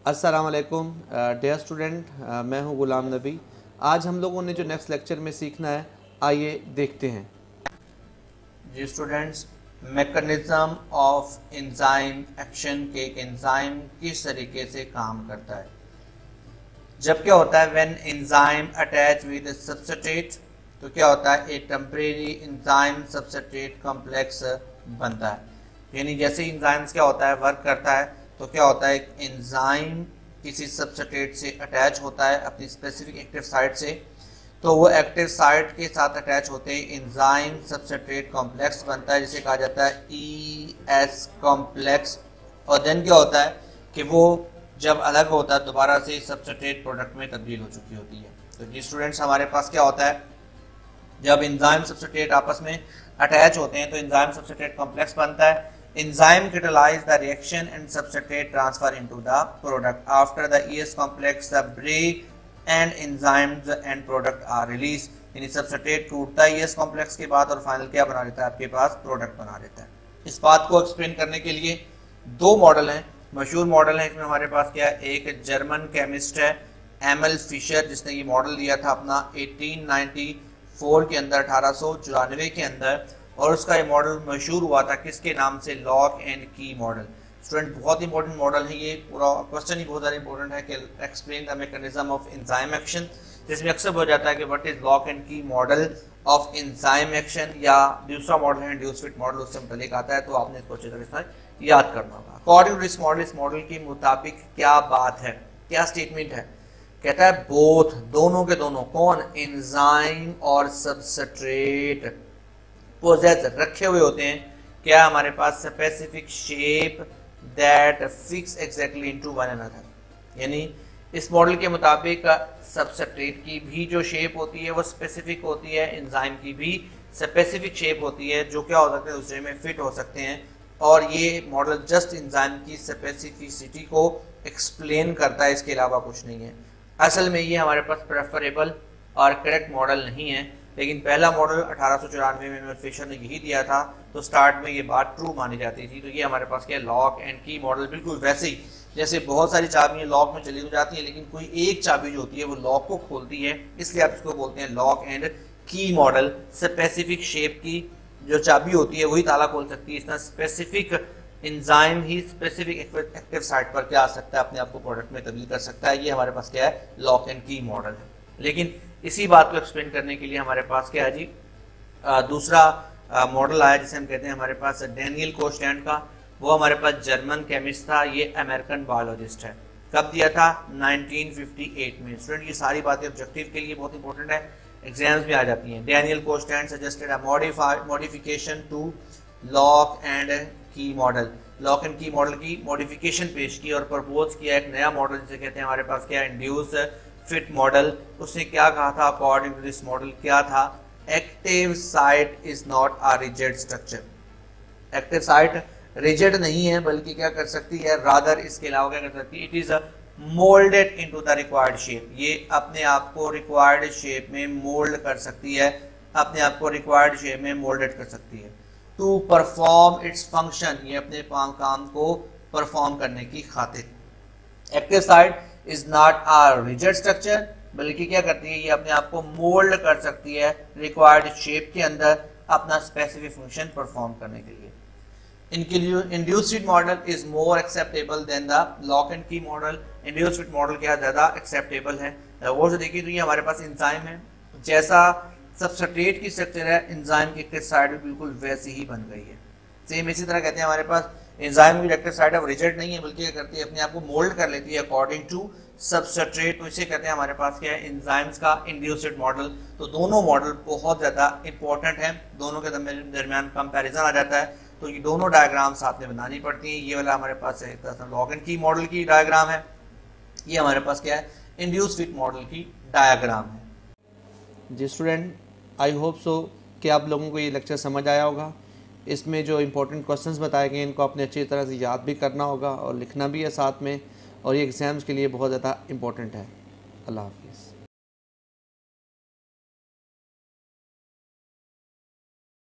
अस्सलाम वालेकुम dear student, मैं हूं गुलाम नबी। आज हम लोगों ने जो नेक्स्ट लेक्चर में सीखना है, आइए देखते हैं। जी students, mechanism of enzyme action के एक एंजाइम किस तरीके से काम करता है। जब क्या होता है, when enzyme attach with substrate, तो क्या होता है, एक टेम्परेरी एंजाइम सब्सट्रेट कॉम्प्लेक्स बनता है। यानी जैसे एंजाइम्स क्या होता है, वर्क करता है, तो क्या होता है, एक एंजाइम किसी सब्सट्रेट से अटैच होता है अपनी स्पेसिफिक एक्टिव साइट से, तो वो एक्टिव साइट के साथ अटैच होते ही एंजाइम सब्सट्रेट कॉम्प्लेक्स बनता है, जिसे कहा जाता है ES कॉम्प्लेक्स। और देन क्या होता है कि वो जब अलग होता है दोबारा से सब्सट्रेट प्रोडक्ट में तब्दील हो चुकी होती है। तो जी स्टूडेंट्स, हमारे पास क्या होता है, जब एंजाइम सब्सट्रेट आपस में अटैच होते हैं तो एंजाइम सब्सट्रेट कॉम्प्लेक्स बनता है। Enzyme catalyze the reaction and substrate transfer into the product. After the ES complex, the break and enzymes and product are released. यानी सब्सट्रेट टूटता है ES कॉम्प्लेक्स के बाद और फाइनल क्या बना देता है, आपके पास प्रोडक्ट बना देता है। इस बात को एक्सप्लेन करने के लिए दो मॉडल हैं, मशहूर मॉडल हैं। इसमें हमारे पास क्या है, एक जर्मन केमिस्ट है एमएल फिशर, जिसने ये मॉडल दिया था अपना 1894 के अंदर, 1894 के अंदर, और उसका ये मॉडल मशहूर हुआ था किसके नाम से, lock and key model. Student, बहुत इंपॉर्टेंट मॉडल है ये, पूरा क्वेश्चन ही बहुत ज़्यादा इंपॉर्टेंट है कि explain the mechanism of enzyme action, जिसमें अक्सर हो जाता है कि what is lock and key model of enzyme action, या दूसरा मॉडल है ड्यूस फिट मॉडल, उससे मुतल्लिक आता है, तो आपने इसको अच्छी तरह से याद करना होगा। अकॉर्डिंग टू इस मॉडल के मुताबिक क्या बात है, क्या स्टेटमेंट है, कहता है बोथ, दोनों के दोनों, कौन, एंजाइम और सबस्ट्रेट पोजेस रखे हुए होते हैं, क्या हमारे पास specific shape that fix exactly into one another. यानी इस मॉडल के मुताबिक सबस्ट्रेट की भी जो शेप होती है वो स्पेसिफिक होती है, एंजाइम की भी स्पेसिफिक शेप होती है, जो क्या हो सकते हैं, दूसरे में फिट हो सकते हैं। और ये मॉडल जस्ट एंजाइम की स्पेसिफिसिटी को एक्सप्लेन करता है, इसके अलावा कुछ नहीं है। असल में ये हमारे पास प्रेफरेबल और करेक्ट मॉडल नहीं है, लेकिन पहला मॉडल 1894 में फिशर ने यही दिया था, तो स्टार्ट में ये बात ट्रू मानी जाती थी। तो ये हमारे पास क्या है, लॉक एंड की मॉडल, बिल्कुल वैसे ही जैसे बहुत सारी चाबियां लॉक में चली हो जाती है, लेकिन कोई एक चाबी जो होती है वो लॉक को खोलती है, इसलिए आप इसको बोलते हैं lock and key model. Specific shape की जो चाबी होती है वही ताला खोल सकती है, इस तरह स्पेसिफिक एंजाइम ही स्पेसिफिक एक्टिव साइट पर क्या आ सकता है, अपने आप को प्रोडक्ट में तब्दील कर सकता है। ये हमारे पास क्या है, लॉक एंड की मॉडल है। लेकिन इसी बात को एक्सप्लेन करने के लिए हमारे पास क्या है जी, दूसरा मॉडल आया जिसे हम कहते हैं हमारे पास डैनियल कोस्टैंड का। वो हमारे पास जर्मन केमिस्ट था, ये अमेरिकन बायोलॉजिस्ट है। कब दिया था, 1958 में। स्टूडेंट, ये सारी बातें ऑब्जेक्टिव के लिए बहुत इंपॉर्टेंट है, एग्जाम्स में आ जाती हैं। Daniel Koshland suggested a modification to lock and key model, lock and key model की मॉडिफिकेशन पेश की और प्रपोज किया एक नया मॉडल जिसे कहते हैं हमारे पास क्या है, इंड्यूस फिट मॉडल। उसने क्या कहा था, अकॉर्डिंग टू दिस मॉडल क्या था, active site is not a rigid structure. Active site rigid नहीं है, बल्कि क्या कर सकती है, रादर इसके अलावा क्या कर सकती है, it is moulded into the required shape. ये अपने आप को रिक्वायर्ड शेप में मोल्ड कर सकती है, अपने आप को रिक्वायर्ड शेप में मोल्डेड कर सकती है। टू परफॉर्म इट्स फंक्शन, ये अपने काम को परफॉर्म करने की खातिर। Active site is not a rigid structure, बल्कि क्या करती है, ये अपने आप को मोल्ड कर सकती है रिक्वायर्ड शेप के अंदर अपना स्पेसिफिक फंक्शन परफॉर्म करने के लिए। Induced fit model is more acceptable than the lock and key model. Induced fit model क्या ज्यादा एक्सेप्टेबल है। वो जो देखिए, तो ये हमारे पास एंजाइम है, जैसा सबस्ट्रेट की स्ट्रक्चर है, एंजाइम की एक्टिव साइट भी बिल्कुल वैसी ही बन गई है। सेम इसी तरह कहते हैं हमारे पास एंजाइम की एक्टिव साइट अब रिजिड नहीं है, बल्कि क्या करती है, अपने आप को मोल्ड कर लेती है अकॉर्डिंग टू सबस्ट्रेट। तो इसे कहते हैं हमारे पास क्या है, एंजाइम्स का इंड्यूस्ड मॉडल। तो दोनों मॉडल बहुत ज़्यादा इंपॉर्टेंट हैं, दोनों के दरमियान कंपैरिजन आ जाता है, तो ये दोनों डायग्राम साथ में बनानी पड़ती हैं। ये वाला हमारे पास एक तरह से लॉक एंड की मॉडल की डायग्राम है, ये हमारे पास क्या है, इंड्यूस्ड फिट मॉडल की डायग्राम है। जी स्टूडेंट, आई होप सो कि आप लोगों को ये लेक्चर समझ आया होगा। इसमें जो इंपॉर्टेंट क्वेश्चंस बताए गए इनको आपने अच्छी तरह से याद भी करना होगा और लिखना भी है साथ में, और ये एग्ज़ाम्स के लिए बहुत ज़्यादा इंपॉर्टेंट है। अल्लाह हाफिज़।